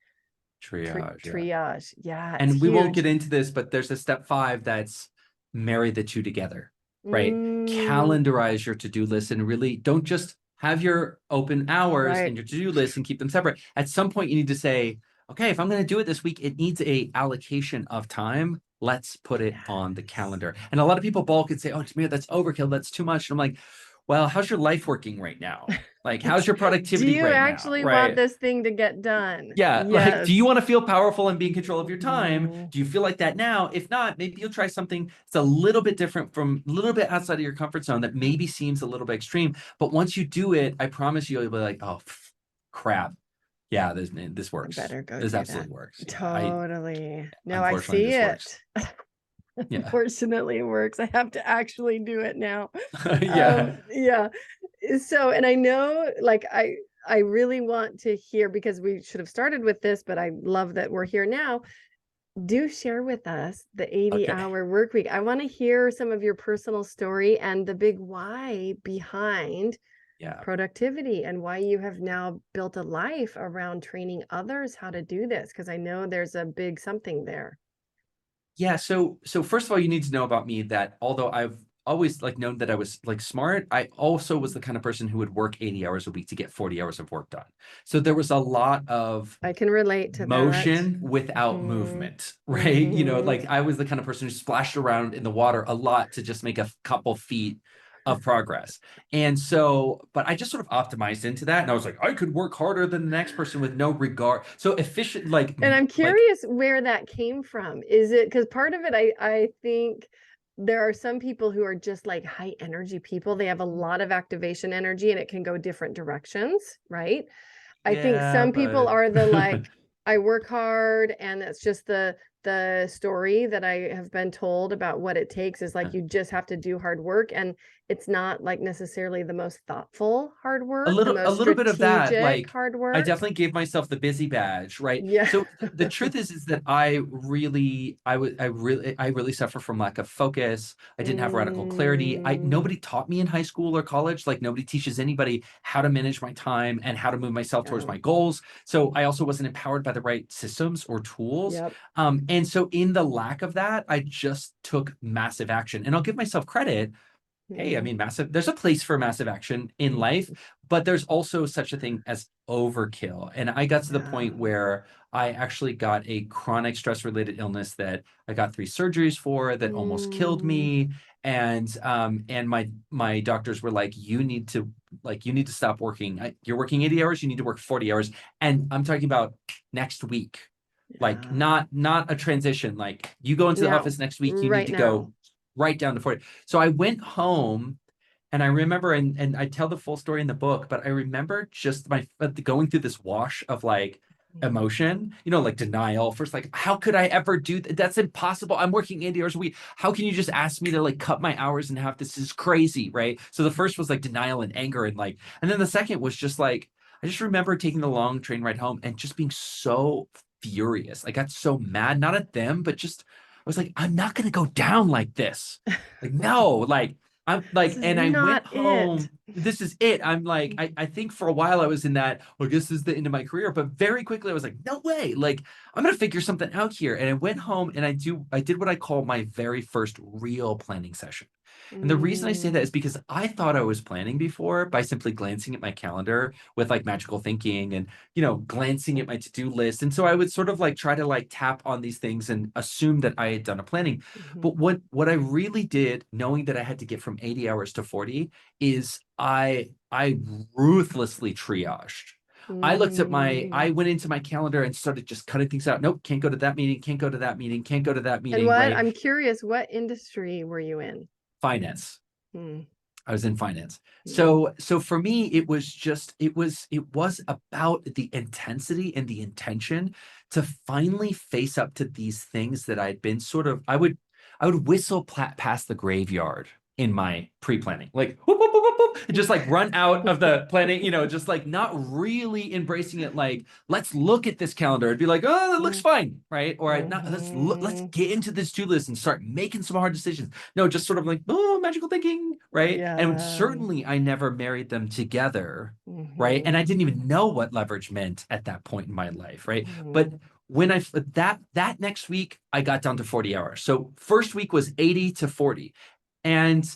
triage. Yeah. triage. Yeah, it's And we won't huge. get into this, but there's a step 5 that's marry the two together, right? Mm, Calendarize your to-do list and really don't just have your open hours and right. your to-do list and keep them separate. At some point, you need to say, okay, if I'm going to do it this week, it needs a allocation of time. Let's put it on the Yes. calendar. And a lot of people balk and say, oh, Demir, that's overkill. That's too much. And I'm like, well, how's your life working right now? Like, how's your Do productivity you right now? actually want Right. this thing to get done? Yeah, like, do you Yes. want to feel powerful and be in control of your time? Mhm. Do you feel like that now? If not, maybe you'll try something that's a little bit different from a little bit outside of your comfort zone that maybe seems a little bit extreme. But once you do it, I promise you, you'll be like, oh, crap. Yeah, this I works. better go This do that. absolutely works. Yeah, Totally. No, I unfortunately see this works. it. Yeah. Unfortunately, it works. I have to actually do it now. Yeah. Yeah. So, and I know, like, I really want to hear, because we should have started with this, but I love that we're here now. Do share with us the Okay. 80-hour work week. I want to hear some of your personal story and the big why behind Yeah. productivity, and why you have now built a life around training others how to do this, because I know there's a big something there. Yeah, so first of all, you need to know about me that although I've always like known that I was like smart, I also was the kind of person who would work 80 hours a week to get 40 hours of work done. So there was a lot of I can relate to that. motion without Mhm. movement, right? Mhm. Like I was the kind of person who splashed around in the water a lot to just make a couple feet of progress. And so, but I just sort of optimized into that. And I was like, I could work harder than the next person with no regard. So efficient, And I'm like, curious where that came from. Is it because part of it, I think there are some people who are just like high energy people. They have a lot of activation energy and it can go different directions, right? I think yeah, some people but are the like, I work hard, and that's just the story that I have been told about what it takes is like you just have to do hard work, and it's not like necessarily the most thoughtful hard work, the a most little bit of that, strategic like hard I work. definitely gave myself the busy badge, right? Yeah. So the truth is that I really suffer from lack of focus. I didn't have radical clarity. I Mm, Nobody taught me in high school or college, like nobody teaches anybody how to manage my time and how to move myself towards yeah. my goals. So I also wasn't empowered by the right systems or tools. Yep. And so in the lack of that, I just took massive action. And I'll give myself credit. Hey, I Mm, mean, there's a place for massive action in life, but there's also such a thing as overkill. And I got to the yeah. point where I actually got a chronic stress related illness that I got 3 surgeries for that almost killed Mm, me. And my doctors were like, you need to stop working. You're working 80 hours, you need to work 40 hours. And I'm talking about next week. Like yeah. not a transition. Like you go into the Now, office next week, you need right to now. go right down to 40. So I went home and I remember, and I tell the full story in the book, but I remember just my going through this wash of like Mm, emotion, like denial. First, like, how could I ever do that? That's impossible. I'm working 80 hours a week. How can you just ask me to like cut my hours in half? This is crazy, right? So the first was like denial and anger, and then the second was just like, I just remember taking the long train ride home and just being so furious. I got so mad, not at them, but just I was like, I'm not gonna go down like this. Like, no, like I'm this like, is and I went not it. home. This is it. I'm like, I think for a while I was in that, well, this is the end of my career. But very quickly I was like, no way. Like, I'm gonna figure something out here. And I went home and I did what I call my very first real planning session. And the reason I say that Mm, is because I thought I was planning before by simply glancing at my calendar with like magical thinking and, glancing at my to-do list. And so I would sort of like try to like tap on these things and assume that I had done a planning. mhm, But what I really did, knowing that I had to get from 80 hours to 40, is I ruthlessly triaged. I mm. went into my calendar and started just cutting things out. Nope, can't go to that meeting, can't go to that meeting, can't go to that And meeting, what right? I'm curious, what industry were you in? Finance. Mm, I was in finance. mm, So for me, it was about the intensity and the intention to finally face up to these things that I'd been sort of I would whistle past the graveyard in my pre-planning, like whoop, whoop, whoop, whoop, whoop, and just like run out of the planning, just like not really embracing it. Like, let's look at this calendar. It'd be like, oh, that looks mm, fine, right? Or I not let's mhm. get into this to-do list and start making some hard decisions. No, just sort of like, oh, magical thinking, right? And Yeah. certainly I never married them together, right? And Mhm, I didn't even know what leverage meant at that point in my life, right? But mhm, when that next week, I got down to 40 hours. So first week was 80 to 40. And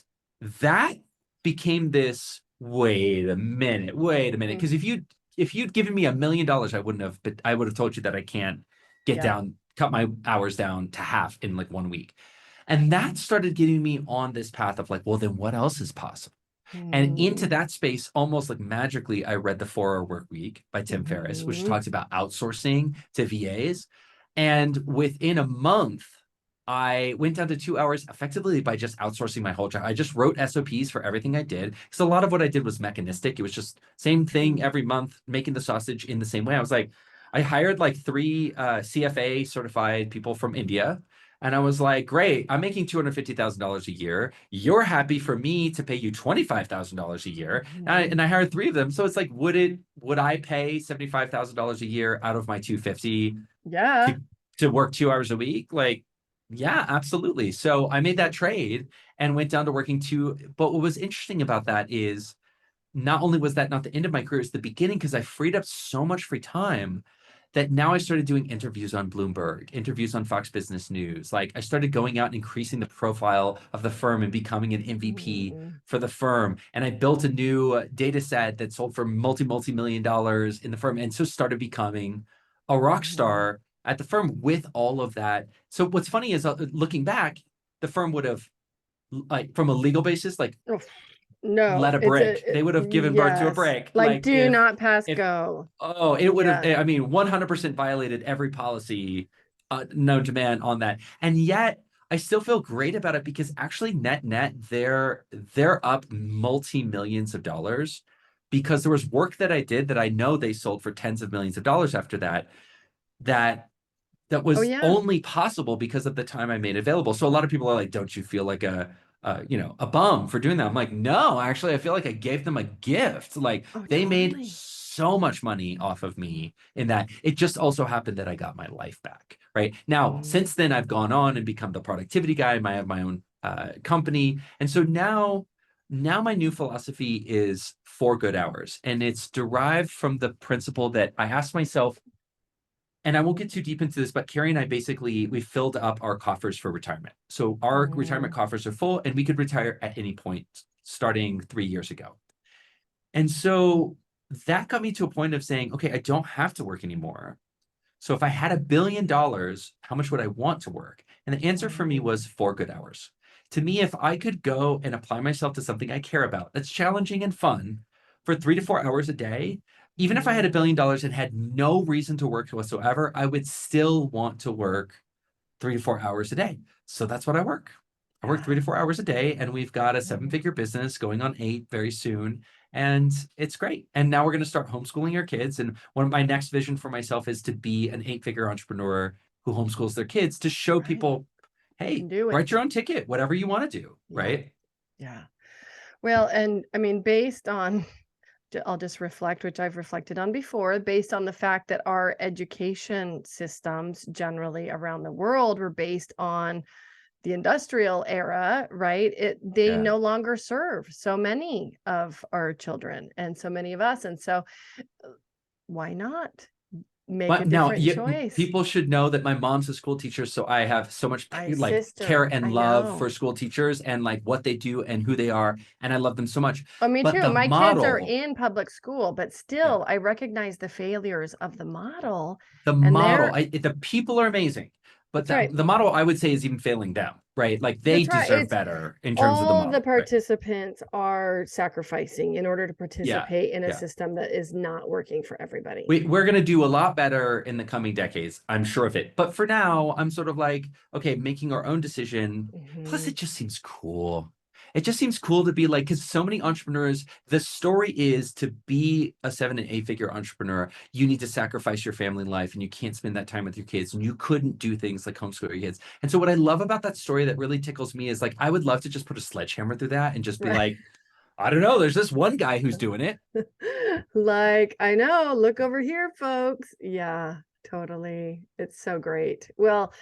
that became this, wait a minute. mm, Because if you'd given me $1 million, I wouldn't have, but I would have told you that I can't yep. cut my hours down to half in like one week. And that started getting me on this path of like, well, then what else is possible? And into Mm, that space, almost like magically, I read The 4 Hour Work Week by Tim Ferriss, which mhm, talks about outsourcing to VAs. And within a month, I went down to 2 hours effectively by just outsourcing my whole job. I just wrote SOPs for everything I did. Because a lot of what I did was mechanistic. It was just same thing Mm. every month, making the sausage in the same way. I was like, I hired like three CFA certified people from India. And I was like, great, I'm making $250,000 a year. You're happy for me to pay you $25,000 a year. Mhm. And I hired three of them. So it's like, would I pay $75,000 a year out of my 250 Yeah. to to work 2 hours a week? Like, yeah, absolutely. So I made that trade and went down to working two. But what was interesting about that is not only was that not the end of my career, it's the beginning because I freed up so much free time that now I started doing interviews on Bloomberg, interviews on Fox Business News. Like I started going out and increasing the profile of the firm and becoming an MVP Mhm. for the firm. And I built a new data set that sold for multi-million dollars in the firm. And so started becoming a rock Mhm. star at the firm with all of that. So what's funny is looking back, the firm would have, like from a legal basis, like Oof. No, let a brick. They would have given birth to a yes. brick. Like, Like do not pass if go. oh, it would have, Yeah. I mean, 100% violated every policy known to man on that. And yet I still feel great about it because actually net they're up multi-millions of dollars because there was work that I did that I know they sold for tens of millions of dollars after that that that Oh was yeah. only possible because of the time I made available. So a lot of people are like, "Don't you feel like a bum for doing that?" I'm like, "No, actually, I feel like I gave them a gift. Like Oh, they made totally. so much money off of me in that. It just also happened that I got my life back. Right now, Mhm. since then, I've gone on and become the productivity guy. I have my own company, and so now my new philosophy is 4 good hours, and it's derived from the principle that I asked myself, and I won't get too deep into this, but Carrie and I basically we filled up our coffers for retirement. So our retirement Mhm. coffers are full, and we could retire at any point starting 3 years ago. And so that got me to a point of saying, okay, I don't have to work anymore. So if I had $1 billion, how much would I want to work? And the answer for me Mhm. was 4 good hours. To me, if I could go and apply myself to something I care about, that's challenging and fun for 3 to 4 hours a day, even if I had Mhm. $1 billion and had no reason to work whatsoever, I would still want to work 3 to 4 hours a day. So that's what I work. I work Yeah. 3 to 4 hours a day, and we've got a seven Mhm. figure business going on eight very soon. And it's great. And now we're going to start homeschooling our kids. And one of my next vision for myself is to be an 8 figure entrepreneur who homeschools their kids to show Right. people, You can hey, do write your it. own ticket, whatever you want to do. Yeah. Right. Yeah. Well, and I mean, based on, I'll just reflect, which I've reflected on before, based on the fact that our education systems generally around the world were based on the industrial era, right? They Yeah. no longer serve so many of our children and so many of us. And so why not make a But now different choice? people should know that my mom's a school teacher, so I have so much My like care sister, and I love for know. school teachers and like what they do and who they are, and I love them so much. Oh, me But too. the My kids are model, in public school, but yeah, still I recognize the failures of the model, the and model, they're the people are amazing, but that's right. the model I would say is even failing them, right? Like they That's right. deserve It's better in terms of the all the model, right? participants are sacrificing in order to Yeah, participate in a yeah. system that is not working for everybody. We're going to do a lot better in the coming decades. I'm sure of it. But for now, I'm sort of like, okay, making our own decision. Plus, Mhm. it just seems cool. It just seems cool to be like, because so many entrepreneurs, the story is to be a 7 and 8 figure entrepreneur, you need to sacrifice your family life and you can't spend that time with your kids and you couldn't do things like homeschool your kids. And so, what I love about that story that really tickles me is like, I would love to just put a sledgehammer through that and just be Right. like, I don't know, there's this one guy who's doing it. Like, I know, look over here, folks. Yeah, totally. It's so great. Well,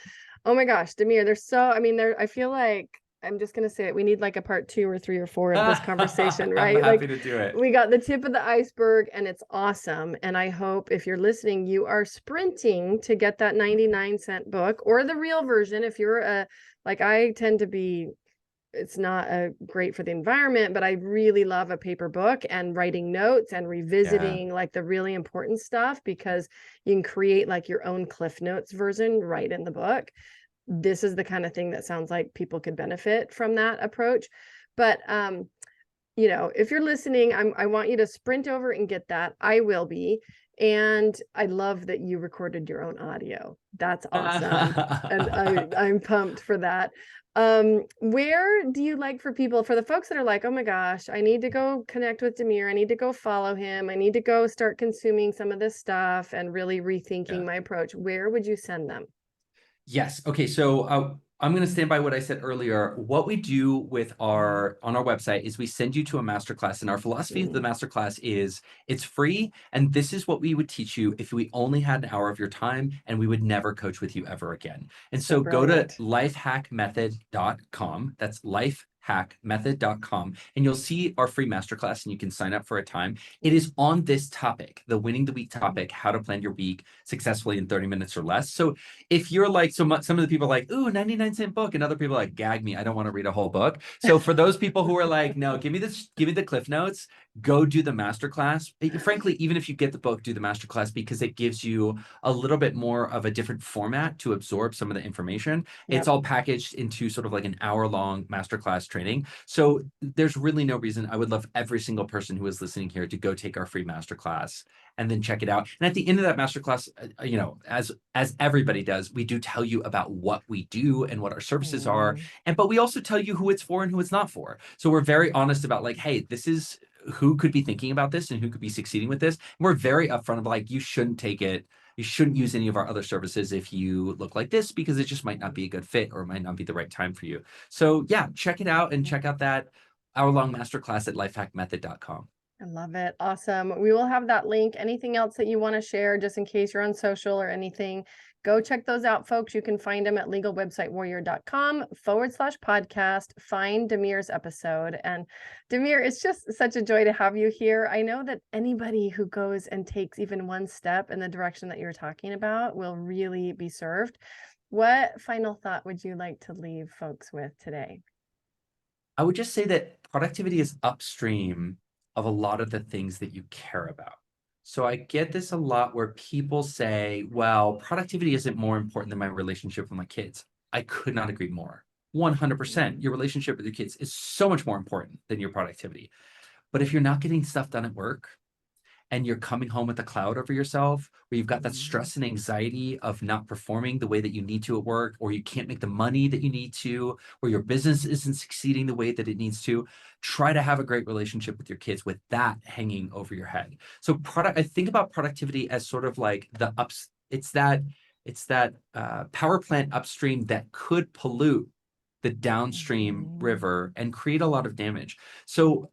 oh my gosh, Demir, there's so, I mean, I feel like I'm just gonna say it. We need like a part two or three or four of this conversation, I'm right? happy Like to do it. we got the tip of the iceberg and it's awesome. And I hope if you're listening, you are sprinting to get that 99-cent book or the real version. If you're like I tend to be, it's not great for the environment, but I really love a paper book and writing notes and Yeah. revisiting like the really important stuff because you can create like your own Cliff Notes version right in the book. This is the kind of thing that sounds like people could benefit from that approach. But if you're listening, I want you to sprint over and get that. I will be. And I love that you recorded your own audio. That's awesome. And I'm pumped for that. Where do you like for people, for the folks that are like, oh my gosh, I need to go connect with Demir. I need to go follow him. I need to go start consuming some of this stuff and really rethinking Yeah. my approach. Where would you send them? Yes. Okay. So I'm going to stand by what I said earlier. What we do with on our website is we send you to a masterclass, and our philosophy of the Mm, masterclass is it's free, and this is what we would teach you if we only had an hour of your time, and we would never coach with you ever again. And so so go to brilliant. lifehackmethod.com. That's lifehackmethod.com, and you'll see our free masterclass, and you can sign up for a time. It is on this topic, the winning the week topic, how to plan your week successfully in 30 minutes or less. So if you're like, so much, some of the people are like, ooh, 99-cent book, and other people are like, gag me, I don't want to read a whole book. So for those people who are like, no, give me the cliff notes, go do the masterclass. Frankly, even if you get the book, do the masterclass, because it gives you a little bit more of a different format to absorb some of the information. It's Yep. all packaged into sort of like an hour-long masterclass training. So there's really no reason. I would love every single person who is listening here to go take our free masterclass and then check it out. And at the end of that masterclass, as everybody does, we do tell you about what we do and what our services are. Mm, But we also tell you who it's for and who it's not for. So we're very honest about like, hey, this is who could be thinking about this and who could be succeeding with this. And we're very upfront of like, you shouldn't take it. You shouldn't use any of our other services if you look like this, because it just might not be a good fit or it might not be the right time for you. So yeah, check it out and check out that hour-long masterclass at lifehackmethod.com. I love it. Awesome. We will have that link. Anything else that you want to share, just in case you're on social or anything, go check those out, folks. You can find them at legalwebsitewarrior.com/podcast. Find Demir's episode. And Demir, it's just such a joy to have you here. I know that anybody who goes and takes even one step in the direction that you're talking about will really be served. What final thought would you like to leave folks with today? I would just say that productivity is upstream of a lot of the things that you care about. So I get this a lot where people say, well, productivity isn't more important than my relationship with my kids. I could not agree more. 100%. Your relationship with your kids is so much more important than your productivity. But if you're not getting stuff done at work, and you're coming home with a cloud over yourself, where you've got that stress and anxiety of not performing the way that you need to at work, or you can't make the money that you need to, or your business isn't succeeding the way that it needs to, try to have a great relationship with your kids with that hanging over your head. So I think about productivity as sort of like it's that power plant upstream that could pollute the downstream Mhm. river and create a lot of damage. So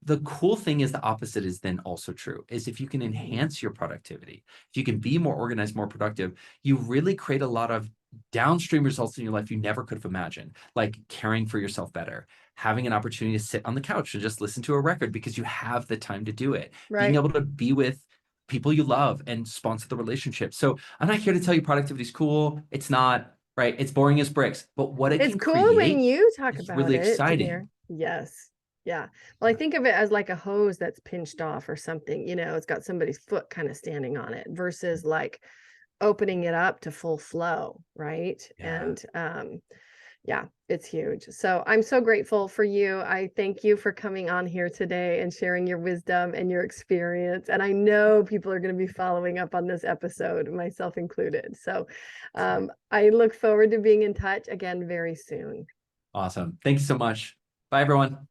the cool thing is the opposite is then also true, is if you can Mhm. enhance your productivity, if you can be more organized, more productive, you really create a lot of downstream results in your life you never could have imagined, like caring for yourself better, having an opportunity to sit on the couch and just listen to a record because you have the time to do it, being Right. able to be with people you love and sponsor the relationship. So I'm not here to tell you productivity is cool. It's not, right? It's boring as bricks, but what it It's can cool when create you talk is about really it, exciting. Demir. Yes. Yeah. Well, I think of it as like a hose that's pinched off or something, it's got somebody's foot kind of standing on it versus like opening it up to full flow, right? Yeah. And yeah, it's huge. So I'm so grateful for you. I thank you for coming on here today and sharing your wisdom and your experience. And I know people are going to be following up on this episode, myself included. So I look forward to being in touch again very soon. Awesome. Thank you so much. Bye, everyone.